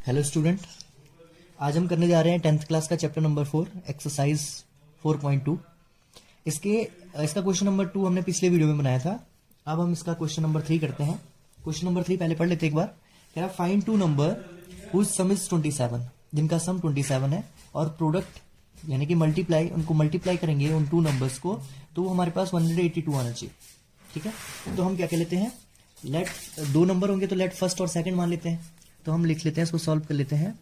Hello student, आज हम करने जा रहे हैं 10th क्लास का चैप्टर नंबर 4 एक्सरसाइज 4.2। इसका क्वेश्चन नंबर 2 हमने पिछले वीडियो में बनाया था। अब हम इसका क्वेश्चन नंबर 3 करते हैं। क्वेश्चन नंबर 3 पहले पढ़ लेते हैं एक बार। कह रहा find two number whose sum is 27, जिनका सम 27 है और प्रोडक्ट यानी कि उनको मल्टीप्लाई करेंगे उन टू नंबर्स को, तो वो हमारे पास 182 आना चाहिए। ठीक है, तो हम क्या कह लेते हैं, लेट दो नंबर होंगे तो लेट फर्स्ट और सेकंड मान लेते हैं। तो हम लिख लेते हैं, इसको सॉल्व कर लेते हैं।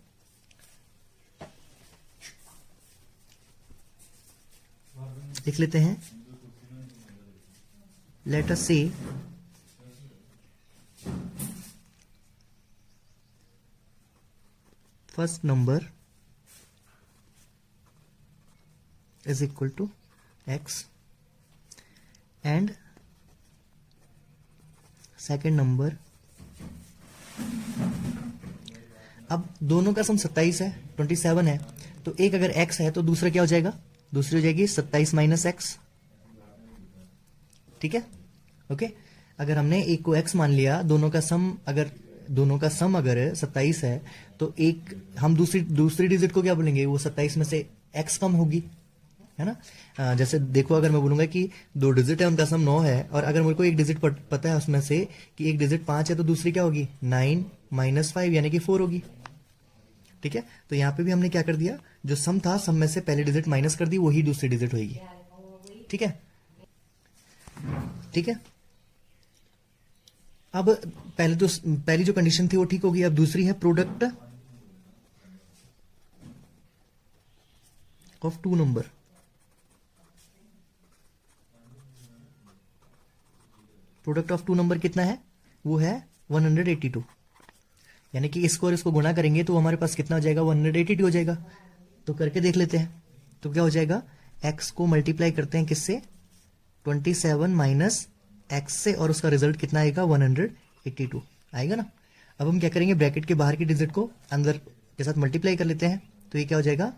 लिख लेते हैं, let us say first number is equal to x and second number. अब दोनों का सम 27 है, 27 है, तो एक अगर x है तो दूसरा क्या हो जाएगा, दूसरी हो जाएगी 27 माइनस एक्स। ठीक है, ओके। अगर हमने एक को x मान लिया, दोनों का सम अगर 27 है तो एक हम दूसरी डिजिट को क्या बोलेंगे, वो 27 में से x कम होगी, है ना। जैसे देखो, अगर मैं बोलूंगा कि दो डिजिट है उनका सम 9 है, और अगर मेरे को एक डिजिट पता है उसमें से कि एक डिजिट 5 है, तो दूसरी क्या होगी 9 माइनस 5 यानी कि 4 होगी। ठीक है, तो यहां पे भी हमने क्या कर दिया, जो सम था सम में से पहले डिजिट माइनस कर दी, वही दूसरी डिजिट होगी। ठीक है, ठीक है। अब पहली जो कंडीशन थी वो ठीक होगी। अब दूसरी है product of two number. Product of two number कितना है, वो है 182, यानी कि इसको और इसको गुणा करेंगे तो हमारे पास कितना हो जाएगा, 182 हो जाएगा। तो करके देख लेते हैं, तो क्या हो जाएगा, x को मल्टीप्लाई करते हैं किससे, 27 माइनस एक्स से, और उसका रिजल्ट कितना आएगा 182 आएगा ना। अब हम क्या करेंगे, ब्रैकेट के बाहर की डिजिट को अंदर के साथ मल्टीप्लाई कर लेते हैं, तो ये क्या हो जाएगा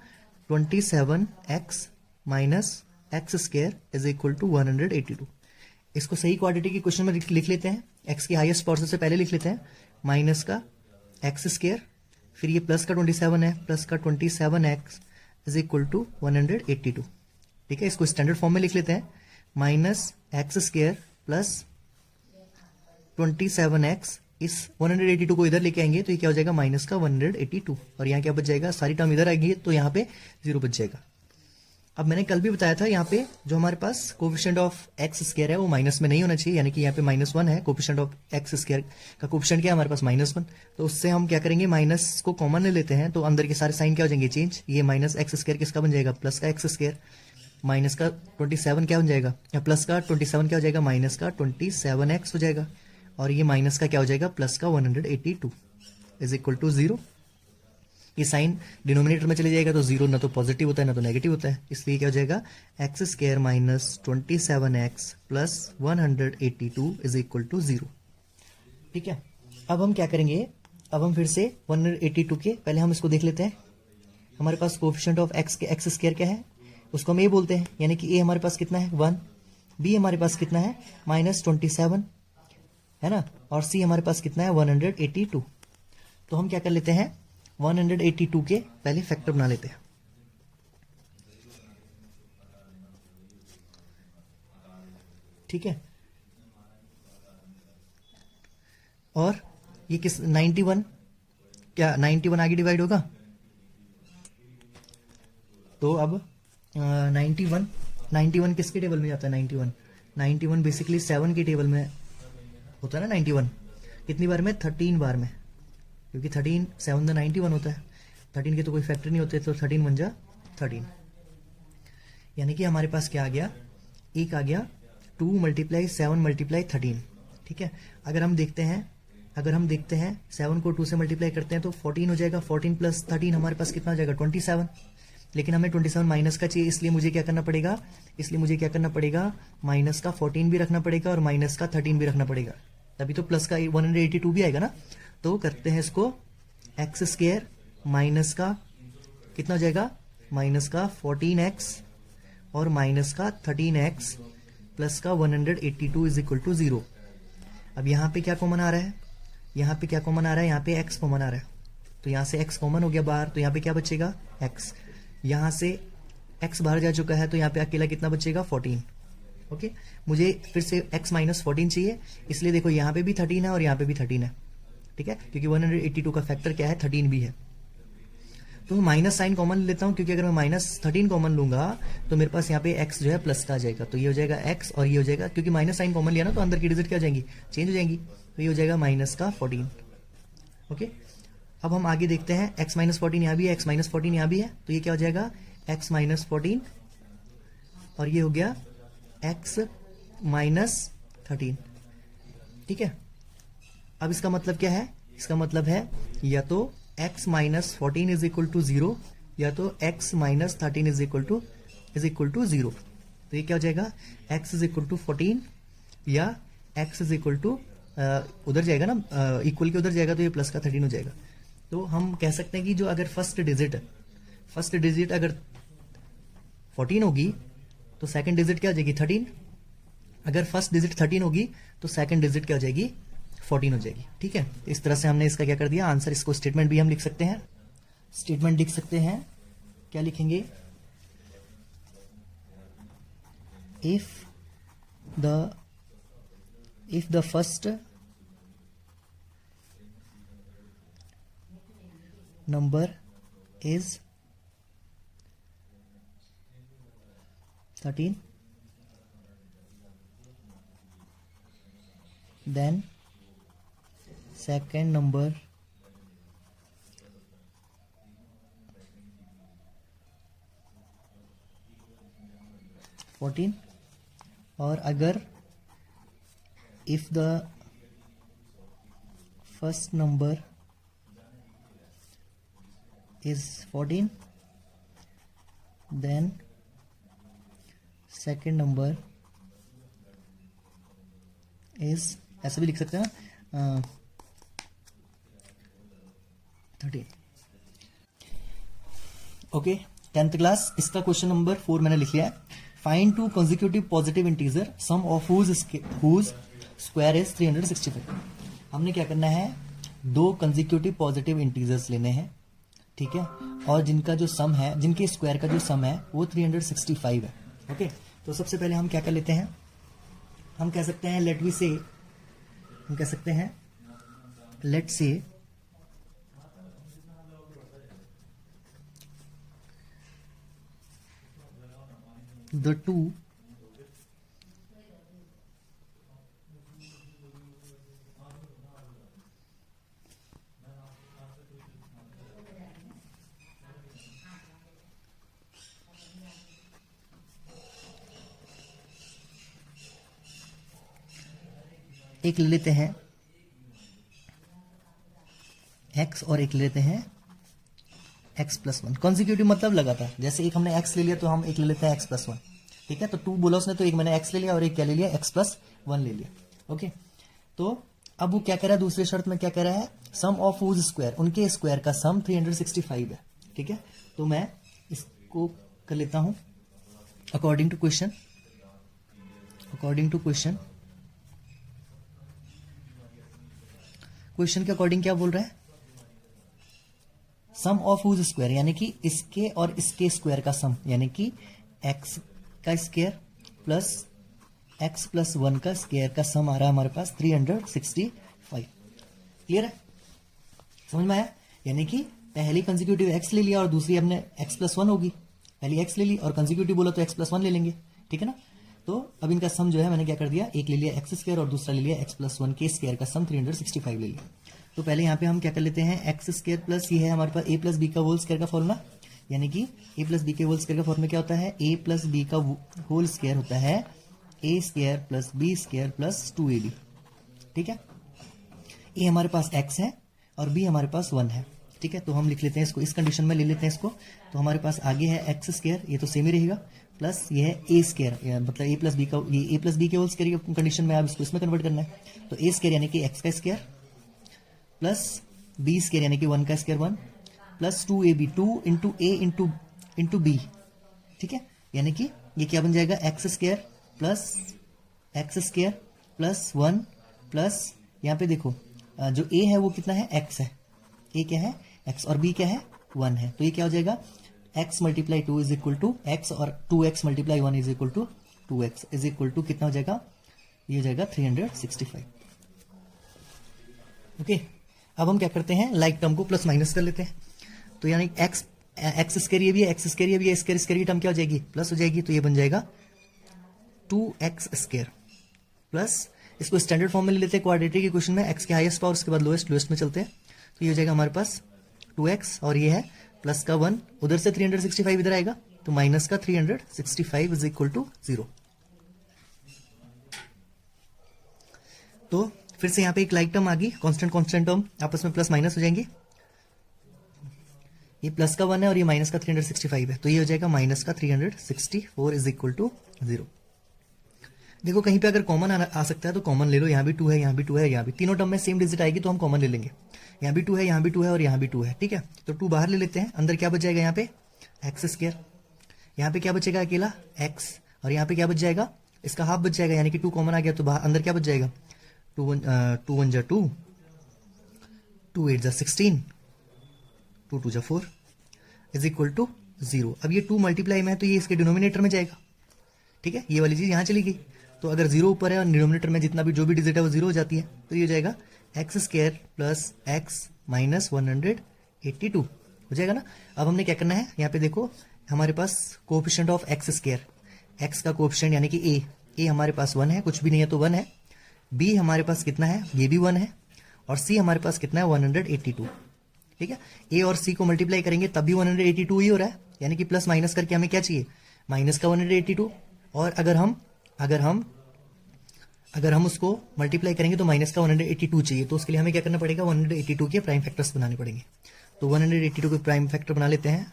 27x minus x square is equal to 182। इसको सही क्वाड्रेटिक की क्वेश्चन में लिख लेते हैं, x की हाईएस्ट पावर से पहले लिख लेते हैं, माइनस का एक्स स्क्वायर, फिर ये प्लस का 27 है, प्लस का 27x इज इक्वल टू 182। ठीक है, इसको स्टैंडर्ड फॉर्म में लिख लेते हैं, minus x square plus 27x, इस 182 को इधर लेके आएंगे तो ये क्या हो जाएगा, माइनस का 182, और यहाँ क्या बच जाएगा, सारी टर्म इधर आएगी तो यहाँ पे 0 बच जाएगा। अब मैंने कल भी बताया था, यहाँ पे जो हमारे पास कोफिशिएंट ऑफ एक्स स्क्वायर है वो माइनस में नहीं होना चाहिए, यानी कि यहाँ पे -1 है। कोफिशिएंट ऑफ एक्स स्क्वायर का कोफिशिएंट क्या है हमारे पास, -1। तो उससे हम क्या करेंगे, माइनस को कॉमन ले लेते हैं, तो अंदर के सारे साइन क्या हो जाएंगे, चेंज। ये माइनस एक्स स्क्वायर किसका बन जाएगा, प्लस का एक्स स्क्वायर, माइनस का 27 क्या बन जाएगा, या प्लस का 27 क्या हो जाएगा, माइनस का 27x हो जाएगा, और ये माइनस का क्या हो जाएगा, प्लस का 182 इज इक्वल टू 0। ये साइन डिनोमिनेटर में चले जाएगा तो 0 ना तो पॉजिटिव होता है ना तो नेगेटिव होता है, इसलिए क्या हो जाएगा, x square minus 27x plus 182 is equal to 0। ठीक है, अब हम क्या करेंगे, अब हम फिर से 182 के पहले हम इसको देख लेते हैं। हमारे पास कोफिशिएंट ऑफ एक्स स्क्वायर क्या है, उसको हम ए बोलते हैं, यानी कि ए हमारे पास कितना है 1, बी हमारे पास कितना है -27 है ना, और सी हमारे पास कितना है 182। तो हम क्या कर लेते हैं, 182 के पहले फैक्टर बना लेते हैं। ठीक है, और ये किस 91, क्या 91 आगे डिवाइड होगा, तो अब 91 किसके टेबल में जाता है, 91 बेसिकली 7 के टेबल में होता है ना। 91 कितनी बार में, 13 बार में, क्योंकि 13 7 91 होता है, 13 के तो कोई फैक्टर नहीं होते, तो 13 बन जा 13, यानी कि हमारे पास क्या आ गया, एक आ गया 2 मल्टीप्लाई 7 मल्टीप्लाई 13। ठीक है, अगर हम देखते हैं 7 को 2 से मल्टीप्लाई करते हैं तो 14 हो जाएगा, 14 प्लस 13 हमारे पास कितना हो जाएगा 27, लेकिन हमें 27 माइनस का चाहिए, इसलिए मुझे क्या करना पड़ेगा, माइनस का 14 भी रखना पड़ेगा और माइनस का 13 भी रखना पड़ेगा, तभी तो प्लस का 182 भी आएगा ना। तो करते हैं इसको, एक्स स्क्वायर माइनस का कितना हो जाएगा, माइनस का 14x और माइनस का 13x प्लस का 182 इज इक्वल टू 0। अब यहाँ पे क्या कॉमन आ रहा है, यहाँ पे क्या कॉमन आ रहा है, यहाँ पे x कॉमन आ रहा है, तो यहाँ से x कॉमन हो गया बाहर, तो यहाँ पे क्या बचेगा x, यहाँ से x बाहर जा चुका है तो यहाँ पे अकेला कितना बचेगा 14। ओके, मुझे फिर से x माइनस 14 चाहिए, इसलिए देखो यहाँ पे भी 13 है और यहाँ पे भी 13 है, ठीक है, क्योंकि 182 का फैक्टर क्या है 13 भी है। तो मैं माइनस साइन कॉमन लेता हूँ, क्योंकि अगर मैं -13 कॉमन लूंगा तो मेरे पास यहाँ पे x जो है प्लस का आ जाएगा, तो ये हो जाएगा x और ये हो जाएगा, क्योंकि माइनस साइन कॉमन लिया ना तो अंदर की डिजिट क्या हो जाएंगी, चेंज हो जाएंगी, तो ये हो जाएगा -14। ओके, अब हम आगे देखते हैं, x -14 यहाँ भी है, x -14 यहाँ भी है, तो ये क्या हो जाएगा x -14 और ये हो गया x -13। ठीक है, अब इसका मतलब क्या है, इसका मतलब है या तो x -14 इज इक्वल टू 0 या तो x -13 इज इक्वल टू 0। तो ये क्या हो जाएगा x इज इक्वल टू 14 या x इज इक्वल टू उधर जाएगा ना, इक्वल के उधर जाएगा तो ये प्लस का 13 हो जाएगा। तो हम कह सकते हैं कि जो अगर फर्स्ट डिजिट अगर 14 होगी तो सेकंड डिजिट क्या हो जाएगी 13, अगर फर्स्ट डिजिट 13 होगी तो सेकंड डिजिट क्या हो जाएगी 14 हो जाएगी। ठीक है, इस तरह से हमने इसका क्या कर दिया आंसर, इसको स्टेटमेंट भी हम लिख सकते हैं, स्टेटमेंट लिख सकते हैं, क्या लिखेंगे, if the first number is 13 then second number (14) और अगर if the first number is 14 then second number is, ऐसा भी लिख सकते हैं ना 13। ओके, 10th क्लास, इसका क्वेश्चन नंबर 4 मैंने लिख लिया है। Find two consecutive positive integer sum of whose square is 365। हमने क्या करना है, दो कंसेक्यूटिव पॉजिटिव इंटीजर्स लेने हैं, ठीक है, और जिनका जो सम है, जिनके स्क्वायर का जो सम है वो 365 है। ओके, तो सबसे पहले हम क्या कर लेते हैं, हम कह सकते हैं लेट से the two एक ले लेते हैं x और एक ले लेते हैं x+1। कॉन्जिक्यूटिव मतलब लगातार, जैसे एक हमने x ले लिया तो हम एक ले लेते हैं x+1। ठीक है, तो 2 बोला उसने तो एक मैंने x ले लिया और एक क्या ले लिया x+1 ले लिया। ओके, तो अब वो क्या कह रहा है, दूसरी शर्त में क्या कह रहा है, सम ऑफ हुज स्क्वायर, उनके स्क्वायर का सम 365 है। ठीक है, तो मैं इसको कर लेता हूं अकॉर्डिंग टू क्वेश्चन। क्वेश्चन के अकॉर्डिंग क्या बोल रहा है, सम ऑफ हुज स्क्वायर यानी कि इसके और इसके स्क्वायर का सम, यानी कि x का स्क्वायर प्लस x+1 का स्क्वायर का सम आ रहा है हमारे पास 365। क्लियर है, समझ में आया, यानी कि पहली कंसेक्यूटिव x ले लिया और दूसरी हमने x+1 होगी, पहली x ले ली और कंसेक्यूटिव बोला तो x+1 ले लेंगे। ठीक है ना, तो अब इनका सम जो है मैंने क्या कर दिया, एक ले लिया x² और दूसरा ले लिया x+1 के स्क्वायर का सम 365 ले लिया। तो पहले यहाँ पे हम क्या कर लेते हैं, x² प्लस ये है हमारे पास a प्लस बी का होल स्क्वायर का फॉर्मूला, यानी कि a प्लस बी के होल स्क्वायर का फॉर्मूला क्या होता है, a प्लस बी का होल स्क्वायर होता है a² plus b² plus 2ab। ठीक है, a हमारे पास x है और b हमारे पास 1 है। ठीक है, तो हम लिख लेते हैं इसको, इस कंडीशन में ले लेते हैं इसको, तो हमारे पास आगे है x², ये तो सेम ही रहेगा, प्लस ये है a², मतलब a प्लस बी का, ये a प्लस बी के होल स्क्वायर की कंडीशन में आप इसको इसमें कन्वर्ट करना है, तो a² यानी कि x का स्क्वायर प्लस b² यानी कि 1 का square 1 plus 2ab 2 into a into b। ठीक है, यानी कि ये क्या बन जाएगा, x² प्लस 1 प्लस यहाँ पे देखो जो a है वो कितना है, x है, a क्या है x और b क्या है 1 है, तो ये क्या हो जाएगा x multiply 2 is equal to x और 2x multiply 1 is equal to 2x is equal to कितना हो जाएगा, ये हो जाएगा 365। ओके, अब हम क्या करते हैं लाइक टर्म को प्लस माइनस कर लेते हैं, तो यानी एक्स स्क्वायर ये भी है, एक्स स्क्वायर ये भी है, स्क्वायर स्क्वायर की टर्म क्या हो जाएगी प्लस हो जाएगी, तो ये बन जाएगा 2x स्क्वायर प्लस, इसको स्टैंडर्ड फॉर्म में ले लेते हैं क्वाड्रेटिक इक्वेशन में, x के हाईएस्ट पावर उसके बाद लोएस्ट, लोएस्ट में चलते हैं, तो ये हो जाएगा हमारे पास 2x और ये है प्लस का 1, उधर से 365 इधर आएगा, तो माइनस का 365 इज इक्वल टू 0। तो फिर से यहाँ पे एक लाइक टर्म आ गई, कांस्टेंट कांस्टेंट टर्म आपस में प्लस माइनस हो जाएंगे, ये प्लस का 1 है और ये माइनस का 365 है, तो ये हो जाएगा माइनस का 364 इज इक्वल टू 0। देखो कहीं पे अगर कॉमन आ सकता है तो कॉमन ले लो, यहाँ भी 2 है, यहाँ भी 2 है, यहाँ भी, तीनों टर्म में सेम डिजिट आएगी तो हम कॉमन ले लेंगे, यहाँ भी 2 है, यहाँ भी 2 है और यहाँ भी 2 है, ठीक है, तो 2 बाहर ले लेते हैं, अंदर क्या बच जाएगा यहाँ पे एक्स स्क्वायर, यहाँ पे क्या बचेगा अकेला x, और यहाँ पे क्या बच जाएगा इसका हाफ बच जाएगा, यानी कि 2 कॉमन आ गया, तो बाहर अंदर क्या बच जाएगा 2 1 जा 2, 2 8 जा 16, 2 2 जा 4 इज इक्वल टू 0। अब ये 2 मल्टीप्लाई में है तो ये इसके डिनोमिनेटर में जाएगा, ठीक है, ये वाली चीज यहाँ चली गई, तो अगर 0 ऊपर है और डिनोमिनेटर में जितना भी जो भी डिजिट है वो 0 हो जाती है, तो ये हो जाएगा x square plus x minus 182 हो जाएगा ना। अब हमने क्या करना है, यहाँ पे देखो हमारे पास coefficient of x square, x का कोएफिशिएंट यानी कि ए हमारे पास 1 है, कुछ भी नहीं है तो 1 है, बी हमारे पास कितना है ये भी 1 है, और सी हमारे पास कितना है 182, ठीक है, ए और सी को मल्टीप्लाई करेंगे तब भी 182 ही हो रहा है, यानी कि प्लस माइनस करके हमें क्या चाहिए माइनस का 182, और अगर हम उसको मल्टीप्लाई करेंगे तो माइनस का 182 चाहिए, तो उसके लिए हमें क्या करना पड़ेगा 182 के प्राइम फैक्टर्स बनाने पड़ेंगे, तो 182 के प्राइम फैक्टर बना लेते हैं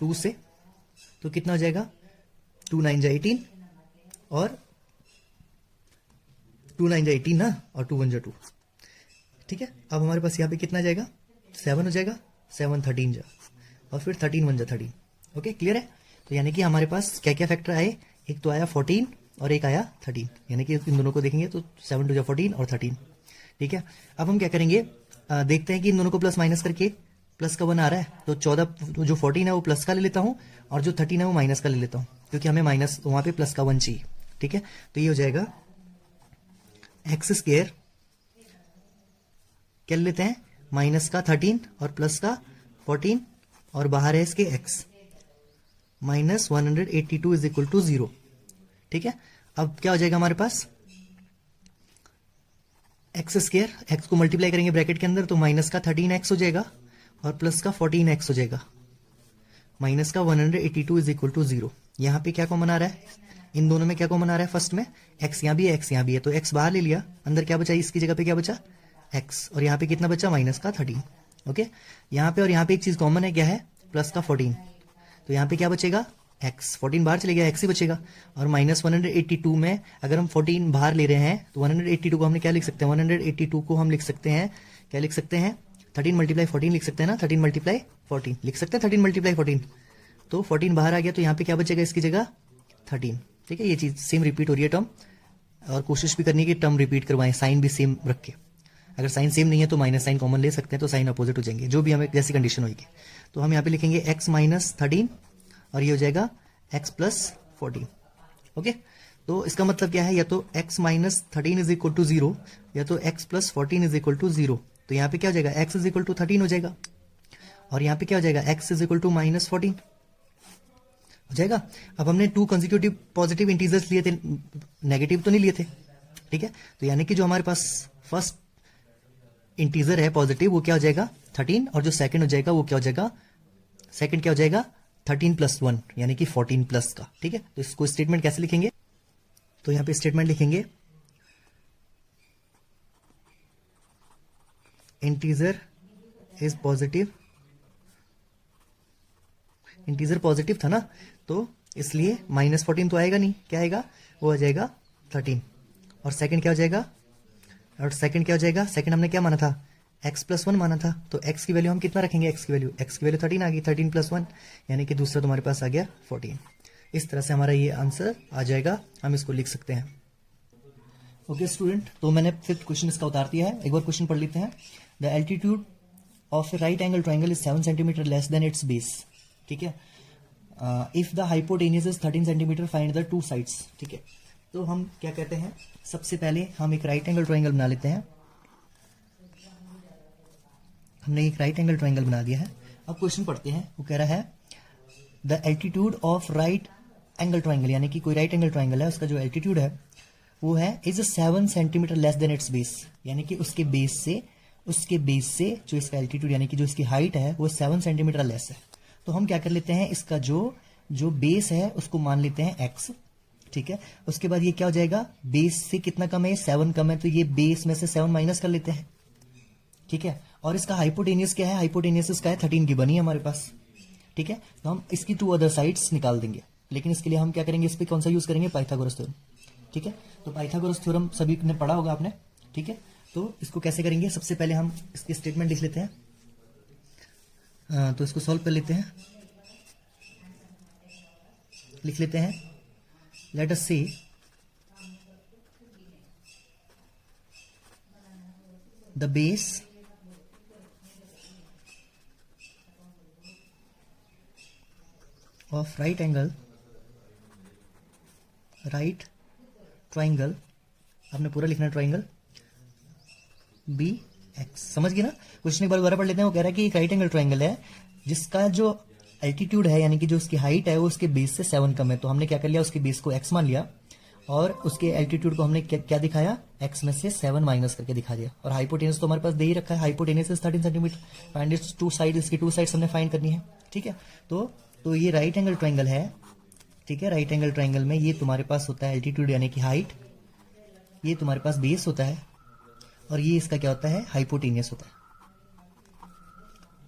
2 से, तो कितना हो जाएगा 2 9 जा 18 और 2 9 जा 18 ना, और 2 1 जा 2, ठीक है। अब हमारे पास यहाँ पे कितना जाएगा 7 हो जाएगा, 7 13 जा, और फिर 13 1 जा 13, ओके क्लियर है। तो यानी कि हमारे पास क्या क्या फैक्टर आए, एक तो आया 14 और एक आया 13, यानी कि इन दोनों को देखेंगे तो 7 2 जा 14 और 13, ठीक है। अब हम क्या करेंगे, देखते हैं कि इन दोनों को प्लस माइनस करके प्लस का 1 आ रहा है, तो 14 जो 14 है वो प्लस का ले लेता हूं और जो 13 है वो माइनस का ले लेता हूं, क्योंकि हमें माइनस वहां पे प्लस का 1 चाहिए, ठीक है। तो ये हो जाएगा एक्स स्क्वायर क्या लेते हैं माइनस का 13 और प्लस का 14 और बाहर है इसके x minus 182 is equal to 0, ठीक है। अब क्या हो जाएगा हमारे पास एक्स स्क्वायर, एक्स को मल्टीप्लाई करेंगे ब्रैकेट के अंदर तो माइनस का 13x हो जाएगा और प्लस का 14x हो जाएगा, माइनस का 182 इज इक्वल टू 0। यहाँ पे क्या कॉमन आ रहा है, इन दोनों में क्या कॉमन आ रहा है, फर्स्ट में x यहाँ भी है, x यहाँ भी है, तो x बाहर ले लिया, अंदर क्या बचा, इसकी जगह पे क्या बचा x, और यहाँ पे कितना बचा माइनस का 13, ओके। यहाँ पे और यहाँ पे एक चीज कॉमन है, क्या है प्लस का 14, तो यहाँ पे क्या बचेगा x, 14 बाहर चले गया x ही बचेगा, और माइनस 182 में अगर हम 14 बाहर ले रहे हैं तो 182 को हमने क्या लिख सकते हैं, 182 को हम लिख सकते हैं, क्या लिख सकते हैं 13 मल्टीप्लाई 14 लिख सकते हैं ना, 13 मल्टीप्लाई 14 लिख सकते हैं, 13 मल्टीप्लाई 14, तो 14 बाहर आ गया, तो यहाँ पे क्या बचेगा इसकी जगह 13, ठीक है। ये चीज सेम रिपीट हो रही है टर्म, और कोशिश भी करनी है कि टर्म रिपीट करवाएं, साइन भी सेम रख के, अगर साइन सेम नहीं है तो माइनस साइन कॉमन ले सकते हैं, तो साइन अपोजिट हो जाएंगे, जो भी हमें जैसी कंडीशन होगी। तो हम यहाँ पे लिखेंगे x माइनस 13 और ये हो जाएगा x प्लस 14, ओके। तो इसका मतलब क्या है, या तो x minus 13 is equal to 0 या तो x plus 14 is equal to 0, तो यहाँ पे क्या हो जाएगा x इज इक्वल टू 13 हो जाएगा, और यहाँ पे क्या हो जाएगा x is equal to minus 14 हो जाएगा। अब हमने 2 कंसेक्यूटिव पॉजिटिव इंटीजर्स लिए थे, नेगेटिव तो नहीं लिए थे, ठीक है। तो यानी कि जो हमारे पास फर्स्ट इंटीजर है पॉजिटिव वो क्या हो जाएगा 13, और जो सेकंड हो जाएगा वो क्या हो जाएगा, सेकंड क्या हो जाएगा 13 प्लस 1 यानी कि 14 प्लस का, ठीक है। तो इसको स्टेटमेंट कैसे लिखेंगे, तो यहां पे स्टेटमेंट लिखेंगे integer is positive, integer positive था ना, तो इसलिए माइनस 14 तो आएगा नहीं, क्या आएगा वो आ जाएगा 13, और सेकंड क्या हो जाएगा, और सेकंड क्या हो जाएगा, सेकंड हमने क्या माना था x प्लस 1 माना था, तो x की वैल्यू हम कितना रखेंगे, x की वैल्यू 13 आ गई, 13 प्लस 1 यानी कि दूसरा तुम्हारे पास आ गया 14। इस तरह से हमारा ये आंसर आ जाएगा, हम इसको लिख सकते हैं। ओके स्टूडेंट, तो मैंने फिफ्थ क्वेश्चन इसका उतार दिया है, एक बार क्वेश्चन पढ़ लेते हैं। The altitude of A right angle triangle is 7 centimetre less than it's base, ठीक है। If the hypotenuse is 13 centimetre find the two sides, ठीक है। तो हम क्या कहते हैं, सबसे पहले हम एक राइट एंगल ट्राइंगल बना लेते हैं। हमने एक राइट एंगल ट्राइंगल बना दिया है। अब क्वेश्चन पढ़ते हैं, वो कह रहा है the altitude of right angle triangle, यानी कि कोई राइट एंगल ट्राइंगल है, उसका जो एल्टीट्यूड है वो है is 7 centimetre less than it's base, यानी कि उसके बेस से जो इसका एल्टीट्यूड यानी कि जो इसकी हाइट है वो 7 सेंटीमीटर लेस है। तो हम क्या कर लेते हैं, इसका जो बेस है उसको मान लेते हैं x, ठीक है। उसके बाद ये क्या हो जाएगा, बेस से कितना कम है, 7 कम है, तो ये बेस में से 7 माइनस कर लेते हैं, ठीक है। और इसका हाइपोटेनियस क्या है, हाइपोटेनियस इसका है 13 की बनी है हमारे पास, ठीक है। तो हम इसकी 2 अदर साइड्स निकाल देंगे, लेकिन इसके लिए हम क्या करेंगे, इस पे कौन सा यूज करेंगे, पाइथागोरस थ्योरम, ठीक है। तो पाइथागोरस थ्योरम सभी ने पढ़ा होगा आपने, ठीक है। तो इसको कैसे करेंगे, सबसे पहले हम इसके स्टेटमेंट लिख लेते हैं। तो इसको सॉल्व कर लेते हैं, लिख लेते हैं। Let us see the base of right triangle, आपने पूरा लिखना है ट्राइंगल बी एक्स, समझ गए ना। क्वेश्चन एक बार दोबारा पढ़ लेते हैं। वो कह रहा है कि एक राइट एंगल ट्राइंगल है जिसका जो एल्टीट्यूड है यानी कि जो उसकी हाइट है वो उसके बेस से 7 कम है। तो हमने क्या कर लिया, उसके बेस को x मान लिया और उसके एल्टीट्यूड को हमने क्या दिखाया, x में से 7 माइनस करके दिखा दिया। और हाइपोटेनस तो हमारे पास दे ही रखा है, hypotenuse is 13 centimetre, find its two side, इसकी 2 साइड्स हमने फाइंड करनी है, ठीक है। तो ये राइट एंगल ट्राइंगल है, ठीक है। राइट एंगल ट्राइंगल में ये तुम्हारे पास होता है एल्टीट्यूड यानी कि हाइट, ये तुम्हारे पास बेस होता है और ये इसका क्या होता है, हाइपोटेनियस होता है,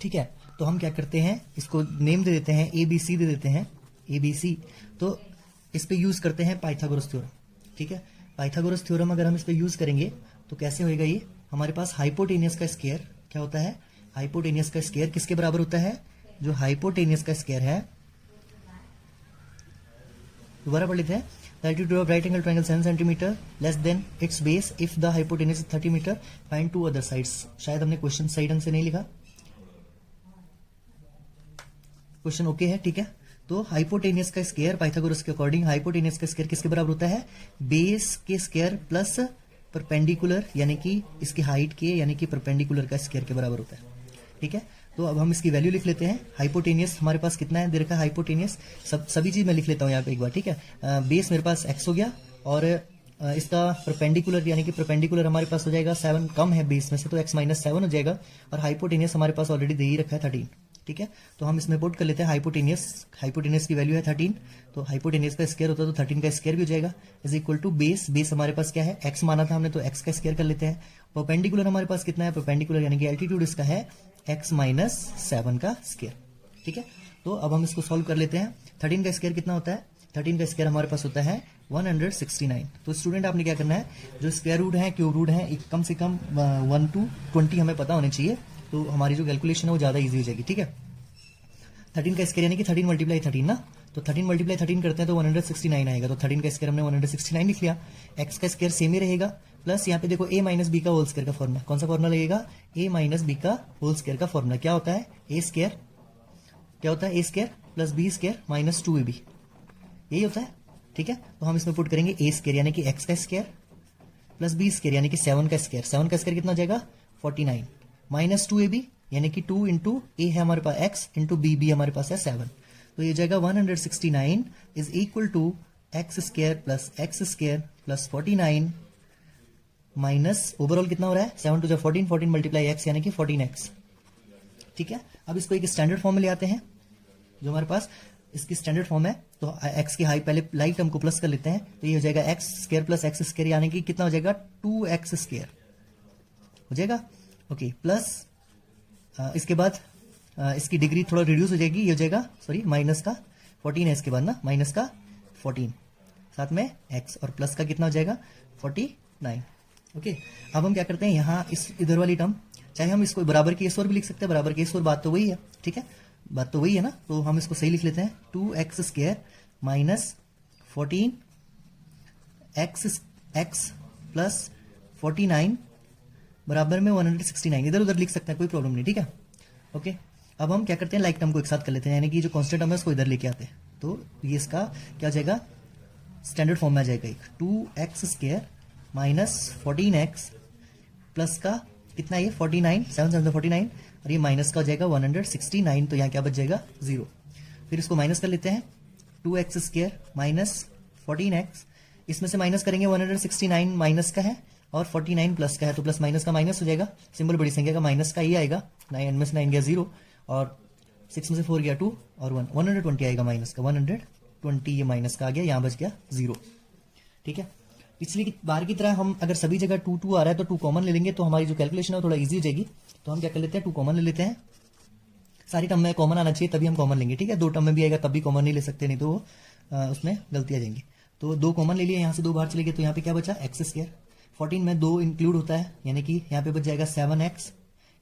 ठीक है। तो हम क्या करते हैं, इसको नेम दे देते हैं, ABC दे देते हैं, ABC। तो इस पे यूज करते हैं पाइथागोरस थ्योरम, ठीक है। पाइथागोरस थ्योरम अगर हम इस पे यूज करेंगे तो कैसे होएगा, ये हमारे पास हाइपोटेनियस का स्क्वायर क्या होता है, हाइपोटेनियस का स्क्वायर किसके बराबर होता है, जो हाइपोटेनियस का स्क्वायर है, दोबारा पढ़ लेते हैं। The altitude of right angle triangle 7 centimeter less than its base if the hypotenuse is 30 meter, find two other sides। शायद हमने क्वेश्चन सही ढंग से नहीं लिखा, क्वेश्चन ओके है, ठीक है। तो हाइपोटेनियस का स्क्वायर पाइथागोरस के अकॉर्डिंग हाइपोटेनियस का स्क्वायर किसके बराबर होता है, बेस के स्क्वायर प्लस परपेंडिकुलर यानी कि इसकी हाइट के यानी कि परपेंडिकुलर का स्क्वायर के बराबर होता है, ठीक है। तो अब हम इसकी वैल्यू लिख लेते हैं। हाइपोटेनियस हमारे पास कितना है, दे रखा है हाइपोटेनियस, सभी चीज मैं लिख लेता हूं यहाँ पे एक बार, ठीक है। बेस मेरे पास x हो गया और इसका परपेंडिकुलर यानी कि परपेंडिकुलर हमारे पास हो जाएगा 7 कम है बेस में से, तो x माइनस 7 हो जाएगा। और हाइपोटेनियस हमारे पास ऑलरेडी दे ही रखा है 13, ठीक है। तो हम इसमें पुट कर लेते हैं हाइपोटेनियस की वैल्यू है 13, तो हाइपोटेनियस का स्क्वायर होता है तो 13 का स्क्वायर भी हो जाएगा, इज इक्वल टू बेस हमारे पास क्या है, x माना था हमने, तो x का स्क्वायर कर लेते हैं। परपेंडिकुलर हमारे पास कितना है, परपेंडिकुलर यानी कि एल्टीट्यूड इसका है x माइनस 7 का स्क्वायर, ठीक है। तो अब हम इसको सॉल्व कर लेते हैं। 13 का स्क्वायर कितना होता है, 13 का स्क्वायर हमारे पास होता है 169। तो स्टूडेंट आपने क्या करना है, जो स्क्वायर रूट है क्यूब रूट है कम से कम 1 to 20 हमें पता होने चाहिए, तो हमारी जो कैलकुलेशन है वो ज्यादा इजी हो जाएगी, ठीक है। 13 का स्क्वायर यानी कि 13 मल्टीप्लाई 13 ना, तो 13 मल्टीप्लाई 13 करते हैं तो 169 आएगा। तो 13 का स्क्वायर हमने 169 लिख लिया। x का स्क्वायर सेम ही रहेगा, प्लस यहाँ पे देखो a माइनस बी का होल स्क्वायर का फॉर्मूला, कौन सा फॉर्मूला लगेगा, a माइनस बी का होल स्क्वायर का फॉर्मूला क्या होता है, a स्क्वायर क्या होता है, a square plus B square minus 2ab, यही होता है, ठीक है। तो हम इसमें पुट करेंगे a स्क्वायर यानी कि x का स्क्वायर प्लस बी स्क्वायर यानी कि 7 का स्क्वायर, 7 का स्क्वायर कितना हो जाएगा 49 माइनस 2ab यानी कि 2 इंटू ए है हमारे पास x इंटू बी हमारे पास है 7, तो ये जाएगा 169 is equal to x square plus 49 minus overall कितना हो रहा है 7 टू 14, 14 मल्टीप्लाई एक्स यानी कि 14x, ठीक है। अब इसको एक स्टैंडर्ड फॉर्म में ले आते हैं, जो हमारे पास इसकी स्टैंडर्ड फॉर्म है। तो x की हाई पहले लाइक टर्म को प्लस कर लेते हैं, तो ये हो जाएगा x square plus x square यानी कि कितना हो जाएगा 2x स्क्वायर हो जाएगा, ओके। प्लस इसके बाद इसकी डिग्री थोड़ा रिड्यूस हो जाएगी, ये हो जाएगा सॉरी माइनस का 14 है इसके बाद ना, माइनस का 14 साथ में x और प्लस का कितना हो जाएगा 49, ओके। अब हम क्या करते हैं, यहाँ इस इधर वाली टर्म चाहे हम इसको बराबर केस और भी लिख सकते हैं, बराबर केस और बात तो वही है, ठीक है, बात तो वही है ना। तो हम इसको सही लिख लेते हैं 2x square minus 14 x plus 49 बराबर में 169, इधर उधर लिख सकते हैं कोई प्रॉब्लम नहीं, ठीक है। ओके, अब हम क्या करते हैं, लाइक टर्म को एक साथ कर लेते हैं, यानी कि जो कांस्टेंट टर्म है उसको इधर लेके आते हैं। तो ये इसका क्या हो जाएगा, स्टैंडर्ड फॉर्म में आ जाएगा एक 2x² माइनस 14x प्लस का कितना, ये 49, 7 7 49, और ये माइनस का हो जाएगा 169। तो यहाँ क्या बच जाएगा 0। फिर इसको माइनस कर लेते हैं, 2x² माइनस 14x, इसमें से माइनस करेंगे 169 माइनस का है और 49 प्लस का है, तो प्लस माइनस का माइनस हो जाएगा, सिंबल बड़ी संख्या का माइनस का ये आएगा, 9 में से 9 गया 0 और 6 में से 4 गया 2 और 1, 120 आएगा माइनस का, 120 ये माइनस का आ गया, यहाँ बच गया 0। ठीक है, पिछली बार की तरह हम अगर सभी जगह 2 2 आ रहा है तो 2 कॉमन ले लेंगे, तो हमारी जो कैलकुलेशन है वो थोड़ा इजी हो जाएगी। तो हम क्या कर लेते हैं, 2 कॉमन ले लेते हैं, सारी टर्म में कॉमन आना चाहिए तभी हम कॉमन लेंगे। ठीक है, 2 टर्म में भी आएगा तब भी कॉमन नहीं ले सकते, नहीं तो उसमें गलती आ जाएंगी। तो 2 कॉमन ले लिए, यहाँ से 2 बाहर चले गए, तो यहाँ पे क्या बचा x²। 14 में 2 इंक्लूड होता है, यानी कि यहाँ पे बच जाएगा 7x।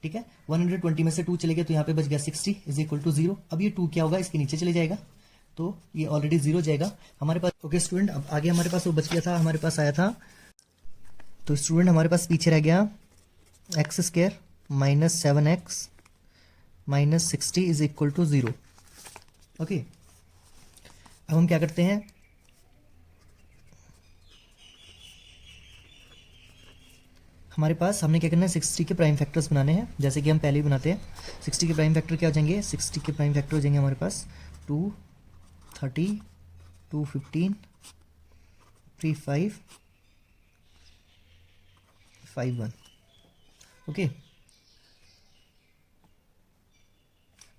ठीक है, 120 में से 2 चले गए तो यहाँ पे बच गया 60 इज इक्वल टू 0। अब ये 2 क्या होगा, इसके नीचे चले जाएगा, तो ये ऑलरेडी 0 जाएगा हमारे पास। ओके स्टूडेंट, अब आगे हमारे पास वो बच गया था, हमारे पास आया था, तो स्टूडेंट हमारे पास पीछे रह गया x² minus 7x minus 60 is equal to 0। Okay, अब हम क्या करते हैं, हमारे पास हमने क्या करना है, 60 के प्राइम फैक्टर्स बनाने हैं, जैसे कि हम पहले ही बनाते हैं। 60 के प्राइम फैक्टर क्या हो जाएंगे, 60 के प्राइम फैक्टर हो जाएंगे हमारे पास 2 30 2 15 3 5 5 1। ओके,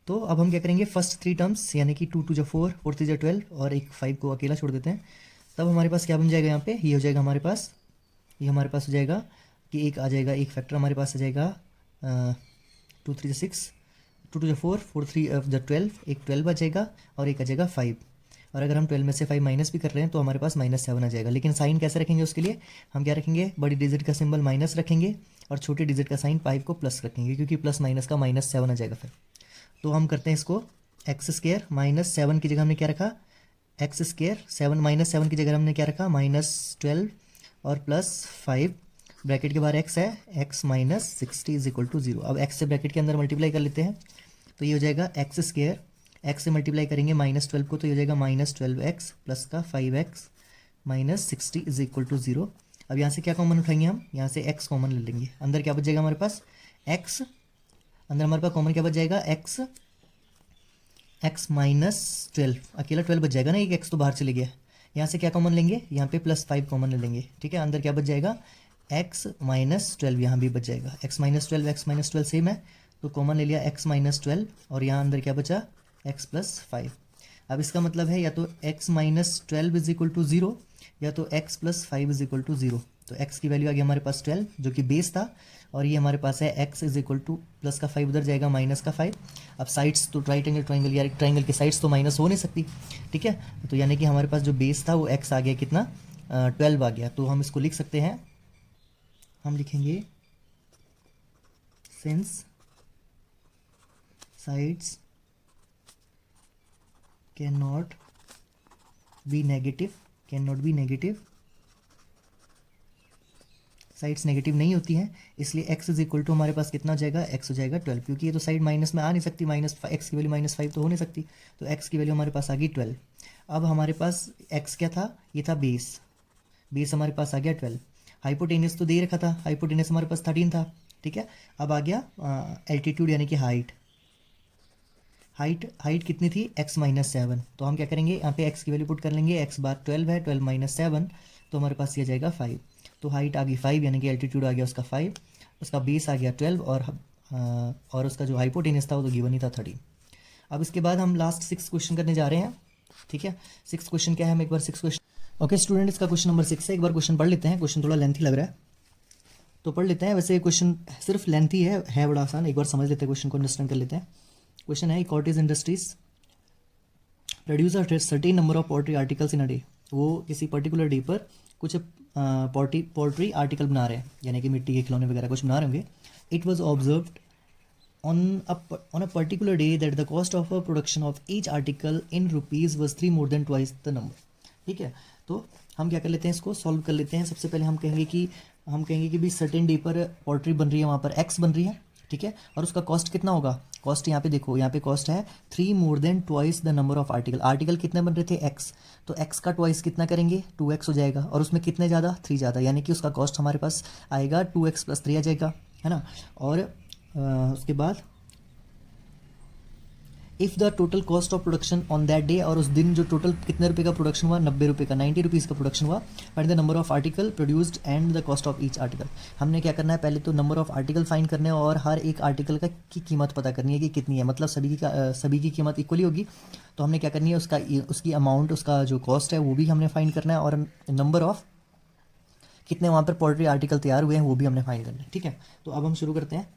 तो अब हम क्या करेंगे, फर्स्ट 3 टर्म्स यानी कि 2 2 4 4 3 12 और एक 5 को अकेला छोड़ देते हैं, तब हमारे पास क्या बन जाएगा, यहाँ पे ये हो जाएगा हमारे पास, ये हमारे पास हो जाएगा कि एक आ जाएगा, एक फैक्टर हमारे पास आ जाएगा 2 3 6 2 2 4 4 3 12, एक 12 आ जाएगा और एक आ जाएगा 5। और अगर हम 12 में से 5 माइनस भी कर रहे हैं तो हमारे पास -7 आ जाएगा। लेकिन साइन कैसे रखेंगे, उसके लिए हम क्या रखेंगे, बड़ी डिजिट का सिंबल माइनस रखेंगे और छोटी डिजिट का साइन 5 को प्लस रखेंगे, क्योंकि प्लस माइनस का -7 आ जाएगा फिर। तो हम करते हैं इसको, x² माइनस 7 की जगह हमने क्या रखा, x², 7 माइनस 7 की जगह हमने क्या रखा, -12 और प्लस 5, ब्रैकेट के बाहर x है, x minus 60 is equal to 0। अब x से ब्रैकेट के अंदर मल्टीप्लाई कर लेते हैं, तो ये हो जाएगा x², x से मल्टीप्लाई करेंगे -12 को, तो ये हो जाएगा -12x प्लस का 5x minus 60 is equal to 0। अब यहाँ से क्या कॉमन उठाएंगे हम, यहाँ से x कॉमन ले लेंगे, अंदर क्या बच जाएगा हमारे पास x, अंदर हमारे पास कॉमन क्या बच जाएगा x माइनस 12, अकेला 12 बच जाएगा ना, एक x तो बाहर चले गया। यहाँ से क्या कॉमन लेंगे, यहाँ पे +5 कॉमन ले लेंगे। ठीक है, अंदर क्या बच जाएगा x माइनस 12, यहाँ भी बच जाएगा x माइनस 12 सेम है, तो कॉमन ले लिया x माइनस 12 और यहाँ अंदर क्या बचा x प्लस 5। अब इसका मतलब है या तो x minus 12 is equal to 0 या तो x plus 5 is equal to 0। तो x की वैल्यू आ गई हमारे पास 12 जो कि बेस था, और ये हमारे पास है x is equal two plus का 5 उधर जाएगा माइनस का 5। अब साइड्स तो ट्राइंगल यार ट्राइंगल की साइड्स तो माइनस हो नहीं सकती। ठीक है, तो यानी कि हमारे पास जो बेस था वो x आ गया कितना 12 आ गया। तो हम इसको लिख सकते हैं, हम लिखेंगे since sides can not be negative, sides negative नहीं होती हैं, इसलिए x इज इक्वल टू हमारे पास कितना हो जाएगा, x हो जाएगा 12, क्योंकि ये तो साइड माइनस में आ नहीं सकती, x की वैल्यू -5 तो हो नहीं सकती, तो x की वैल्यू हमारे पास आ गई 12। अब हमारे पास x क्या था, ये था बेस हमारे पास आ गया 12। हाइपोटेनस तो दे रखा था, हाइपोटेनस हमारे पास 13 था। ठीक है, अब आ गया एल्टीट्यूड यानी कि हाइट कितनी थी, x माइनस 7। तो हम क्या करेंगे, यहाँ पे x की वैल्यू पुट कर लेंगे, x बार 12 है, 12 माइनस 7 तो हमारे पास ये जाएगा 5। तो हाइट आ गई 5 यानी कि एल्टीट्यूड आ गया उसका 5, उसका बेस आ गया 12 और उसका जो हाइपोटेनस था वो तो गिवन ही था 13। अब इसके बाद हम लास्ट 6 क्वेश्चन करने जा रहे हैं। ठीक है, 6 क्वेश्चन क्या है, हम एक बार 6 क्वेश्चन ओके स्टूडेंट, इसका क्वेश्चन नंबर 6 है, एक बार क्वेश्चन पढ़ लेते हैं। क्वेश्चन थोड़ा लेंथी लग रहा है तो पढ़ लेते हैं, वैसे क्वेश्चन सिर्फ लेंथी है बड़ा आसान, एक बार समझ लेते हैं, क्वेश्चन को अंडरस्टैंड कर लेते हैं। क्वेश्चन है, cottage industries produce a certain number of poultry articles in a day. वो किसी पर्टिकुलर डे पर कुछ पोल्ट्री आर्टिकल बना रहे हैं, यानी कि मिट्टी के खिलौने वगैरह कुछ बना रहे होंगे। It was observed on a particular day that the cost of a production of each article in rupees was 3 more than twice the number। ठीक है, तो हम क्या कर लेते हैं, इसको सॉल्व कर लेते हैं। सबसे पहले हम कहेंगे कि भी सर्टेन डे पर पोल्ट्री बन रही है, वहाँ पर एक्स बन रही है। ठीक है, और उसका कॉस्ट कितना होगा, कॉस्ट यहाँ पे देखो, यहाँ पे कॉस्ट है 3 more than twice the number of article. Article कितने बन रहे थे x, तो x का ट्वाइस कितना करेंगे 2x हो जाएगा, और उसमें कितने ज़्यादा 3 ज़्यादा, यानी कि उसका कॉस्ट हमारे पास आएगा 2x + 3 आ जाएगा, है ना। और उसके बाद if the total cost of production on that day, और उस दिन जो टोटल कितने रुपए का प्रोडक्शन हुआ 90 रुपये का, 90 रुपीज़ का प्रोडक्शन हुआ। Find the number of article produced and the cost of each article. हमने क्या करना है, पहले तो नंबर ऑफ आर्टिकल फाइंड करने हैं और हर एक आर्टिकल का की कीमत पता करनी है कि कितनी है, मतलब सभी की कीमत इक्वली होगी। तो हमने क्या करनी है, उसकी अमाउंट, उसका जो कॉस्ट है वो भी हमने फाइंड करना है, और नंबर ऑफ कितने वहाँ पर पोल्ट्री आर्टिकल तैयार हुए हैं वो भी हमने फाइंड करना है, ठीक है। तो अब हम शुरू करते हैं।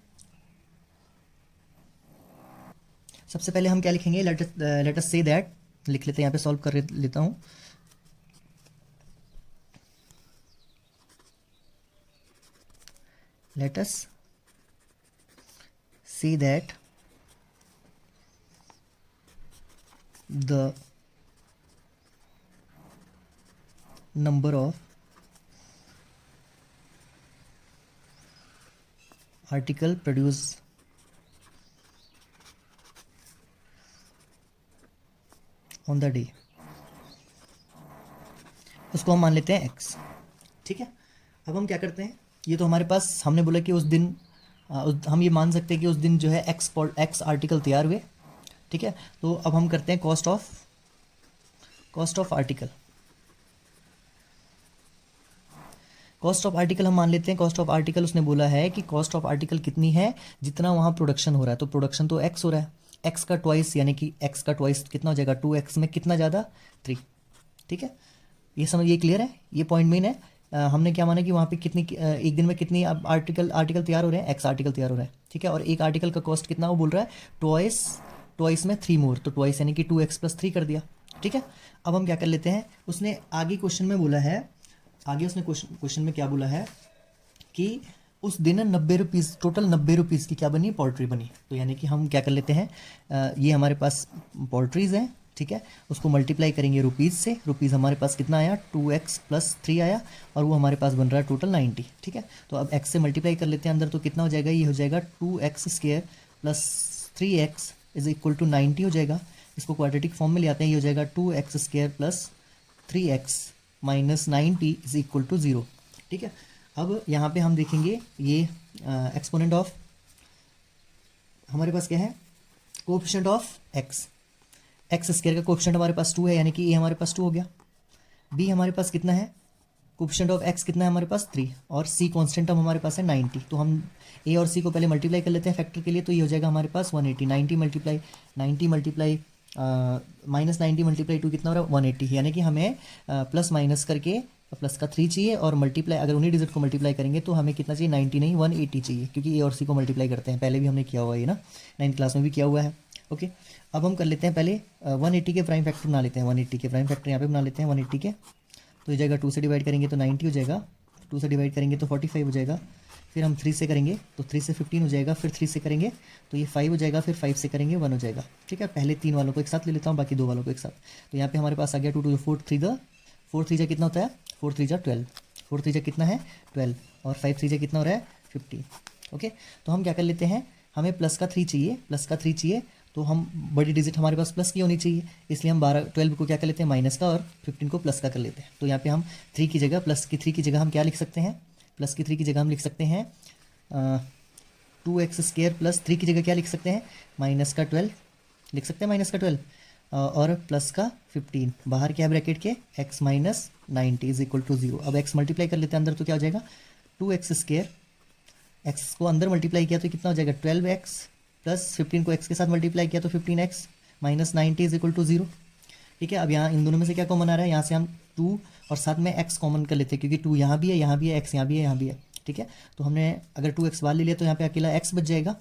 सबसे पहले हम क्या लिखेंगे, लेट अस से दैट, लिख लेते हैं, यहाँ पे सॉल्व कर लेता हूँ। Late us say that the number of article produce on the day, उसको हम मान लेते हैं x, ठीक है। अब हम क्या करते हैं, ये तो हमारे पास हमने बोला कि उस दिन हम ये मान सकते हैं कि उस दिन जो है x आर्टिकल तैयार हुए, ठीक है। तो अब हम करते हैं cost of article. Cost of article हम मान लेते हैं, कॉस्ट ऑफ आर्टिकल उसने बोला है कि कॉस्ट ऑफ आर्टिकल कितनी है, जितना वहाँ प्रोडक्शन हो रहा है, तो प्रोडक्शन तो x हो रहा है, x का ट्वाइस, यानी कि x का ट्वाइस कितना हो जाएगा 2x में कितना ज़्यादा 3, ठीक है। ये समझिए, क्लियर है, ये पॉइंट मेन है। हमने क्या माना कि वहाँ पे कितनी एक दिन में कितनी आर्टिकल तैयार हो रहे हैं, x आर्टिकल तैयार हो रहा है, ठीक है। और एक आर्टिकल का कॉस्ट कितना, वो बोल रहा है ट्वाइस में 3 मोर, तो ट्वाइस यानी कि 2x + 3 कर दिया, ठीक है। अब हम क्या कर लेते हैं, उसने आगे क्वेश्चन में बोला है, आगे उसने क्वेश्चन में क्या बोला है कि उस दिन 90 रुपीज़, टोटल 90 रुपीज़ की क्या बनी, पोल्ट्री बनी। तो यानी कि हम क्या कर लेते हैं, ये हमारे पास पोल्ट्रीज़ हैं, ठीक है, उसको मल्टीप्लाई करेंगे रुपीज़ से। रुपीज़ हमारे पास कितना आया 2x + 3 आया, और वो हमारे पास बन रहा है टोटल 90, ठीक है। तो अब x से मल्टीप्लाई कर लेते हैं अंदर, तो कितना हो जाएगा, ये हो जाएगा 2x² + 3x = 90 हो जाएगा। इसको क्वाड्रेटिक फॉर्म में ले आते हैं, ये हो जाएगा 2x² + 3x - 90 = 0, ठीक है। अब यहाँ पे हम देखेंगे ये एक्सपोनेंट ऑफ, हमारे पास क्या है, कोएफिशिएंट ऑफ x² का कोएफिशिएंट हमारे पास 2 है, यानी कि a हमारे पास 2 हो गया। b हमारे पास कितना है, कोएफिशिएंट ऑफ x कितना है हमारे पास 3, और c कांस्टेंट हमारे पास है 90। तो हम a और c को पहले मल्टीप्लाई कर लेते हैं फैक्टर के लिए, तो ये हो जाएगा हमारे पास 180, 90 मल्टीप्लाई -90 × 2 कितना हो रहा है 180, यानी कि हमें प्लस माइनस करके प्लस का 3 चाहिए, और मल्टीप्लाई अगर उन्हीं डिजिट को मल्टीप्लाई करेंगे तो हमें कितना चाहिए 90 नहीं 180 चाहिए, क्योंकि ए और सी को मल्टीप्लाई करते हैं, पहले भी हमने किया हुआ है ये ना, 9th क्लास में भी किया हुआ है, ओके। अब हम कर लेते हैं पहले 180 के प्राइम फैक्टर बना लेते हैं, 180 के प्राइम फैक्टर यहाँ पे बना लेते हैं 180 के, तो ये जाएगा 2 से डिवाइड करेंगे तो 90 हो जाएगा, 2 से डिवाइड करेंगे तो 45 हो जाएगा, फिर हम 3 से करेंगे तो 3 से 15 हो जाएगा, फिर 3 से करेंगे तो ये 5 हो जाएगा, फिर 5 से करेंगे 1 हो जाएगा, ठीक है। पहले 3 वालों को एक साथ ले लेता हूँ, बाकी 2 वालों को एक साथ। तो यहाँ पे हमारे पास आ गया 2 × 4 3 जा कितना होता है 4 3 जा 12, 4 3 जा कितना है 12, और 5 3 जा कितना हो रहा है 15, ओके। तो हम क्या कर लेते हैं, हमें प्लस का 3 चाहिए, तो हम बड़ी डिजिट हमारे पास प्लस की होनी चाहिए, इसलिए हम 12 को क्या कर लेते हैं माइनस का, और 15 को प्लस का कर लेते हैं। तो यहाँ पे हम 3 की जगह, प्लस की 3 की जगह हम क्या लिख सकते हैं, प्लस की 3 की जगह हम लिख सकते हैं 2x² + 3 की जगह क्या लिख सकते हैं माइनस का 12 लिख सकते हैं, माइनस का 12 और प्लस का 15, बाहर क्या है ब्रैकेट के x - 90 = 0। अब x मल्टीप्लाई कर लेते हैं अंदर, तो क्या हो जाएगा 2x², x को अंदर मल्टीप्लाई किया तो कितना हो जाएगा 12x + 15 को x के साथ मल्टीप्लाई किया तो 15x - 90 = 0, ठीक है। अब यहाँ इन दोनों में से क्या कॉमन आ रहा है, यहाँ से हम 2 और साथ में x कॉमन कर लेते हैं, क्योंकि 2 यहाँ भी है, x यहाँ भी है, यहाँ भी है, ठीक है। तो हमने अगर 2x बाहर ले लिया तो यहाँ पे अकेला x बच जाएगा,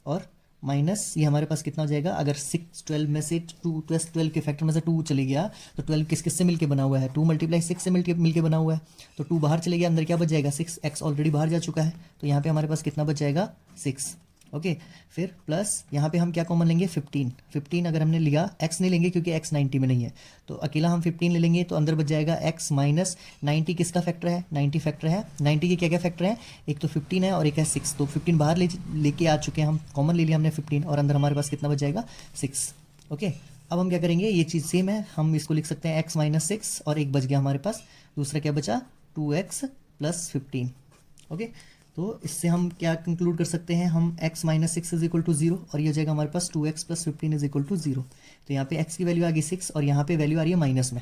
और माइनस ये हमारे पास कितना हो जाएगा, अगर 6 12 में से 12 के फैक्टर में से 2 चले गया तो 12 किस से मिलके बना हुआ है 2 × 6 से मिलके बना हुआ है, तो 2 बाहर चले गया, अंदर क्या बच जाएगा 6, x ऑलरेडी बाहर जा चुका है, तो यहाँ पे हमारे पास कितना बच जाएगा 6, ओके फिर प्लस यहाँ पे हम क्या कॉमन लेंगे 15 अगर हमने लिया, x नहीं लेंगे क्योंकि x 90 में नहीं है, तो अकेला हम 15 ले लेंगे, तो अंदर बच जाएगा x माइनस 90 किसका फैक्टर है, 90 फैक्टर है, 90 के क्या क्या फैक्टर है, एक तो 15 है और एक है 6, तो 15 बाहर लेके आ चुके हैं हम, कॉमन ले लिया हमने 15 और अंदर हमारे पास कितना बच जाएगा 6। ओके अब हम क्या करेंगे, ये चीज़ सेम है, हम इसको लिख सकते हैं x माइनस 6 और एक बच गया हमारे पास, दूसरा क्या बचा 2x प्लस 15। ओके तो इससे हम क्या कंक्लूड कर सकते हैं, हम x minus 6 is equal to 0 और ये हो जाएगा हमारे पास 2x plus 15 is equal to 0। तो यहाँ पे x की वैल्यू आ गई 6 और यहाँ पे वैल्यू आ रही है माइनस में,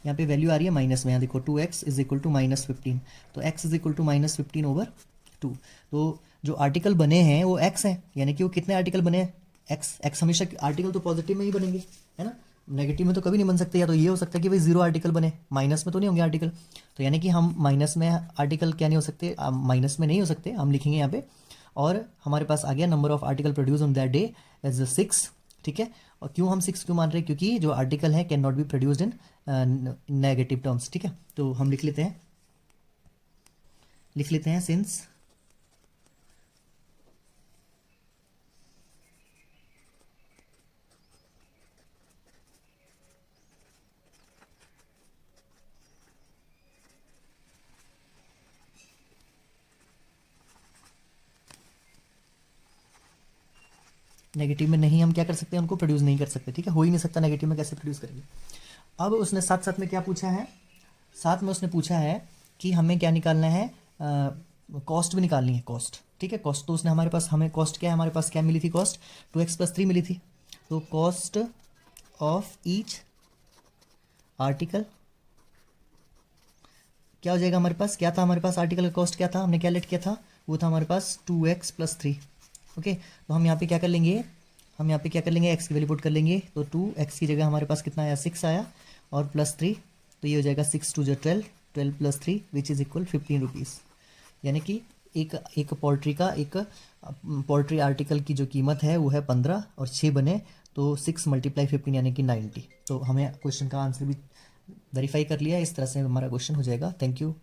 यहाँ पे वैल्यू आ रही है माइनस में, यहाँ देखो 2x is equal to minus 15, तो x is equal to minus 15 over 2। तो जो आर्टिकल बने हैं वो x है, यानी कि वो कितने आर्टिकल बने हैं, x हमेशा आर्टिकल तो पॉजिटिव में ही बनेंगे, है ना, नेगेटिव में तो कभी नहीं बन सकते, या तो ये हो सकता है कि भाई 0 आर्टिकल बने, माइनस में तो नहीं होंगे आर्टिकल, तो यानी कि हम माइनस में आर्टिकल क्या नहीं हो सकते, माइनस में नहीं हो सकते, हम लिखेंगे यहाँ पे, और हमारे पास आ गया number of article produce on that day as 6। ठीक है, और क्यों हम 6 क्यों मान रहे हैं, क्योंकि जो आर्टिकल है can not be produced in negative terms. ठीक है, तो हम लिख लेते हैं सिंस नेगेटिव में नहीं, हम क्या कर सकते हैं, उनको प्रोड्यूस नहीं कर सकते। ठीक है, हो ही नहीं सकता, नेगेटिव में कैसे प्रोड्यूस करेंगे। अब उसने साथ साथ में क्या पूछा है, साथ में उसने पूछा है कि हमें क्या निकालना है, कॉस्ट भी निकालनी है, कॉस्ट। ठीक है, कॉस्ट तो उसने हमारे पास, हमें कॉस्ट क्या है, हमारे पास क्या मिली थी, कॉस्ट 2x प्लस 3 मिली थी, तो कॉस्ट ऑफ ईच आर्टिकल क्या हो जाएगा हमारे पास, क्या था हमारे पास आर्टिकल का कॉस्ट क्या था, हमने क्या लेट किया था, वो था हमारे पास 2x प्लस 3। ओके तो हम यहाँ पे क्या कर लेंगे, x की वैल्यू पुट कर लेंगे, तो 2x की जगह हमारे पास कितना आया 6 आया और प्लस 3, तो ये हो जाएगा 6 2 जो 12 plus 3 which is equal 15 rupees. यानी कि एक पोल्ट्री का, एक पोल्ट्री आर्टिकल की जो कीमत है वो है 15 और 6 बने तो 6 मल्टीप्लाई 15 यानी कि 90। तो हमें क्वेश्चन का आंसर भी वेरीफाई कर लिया, इस तरह से हमारा क्वेश्चन हो जाएगा। Thank you.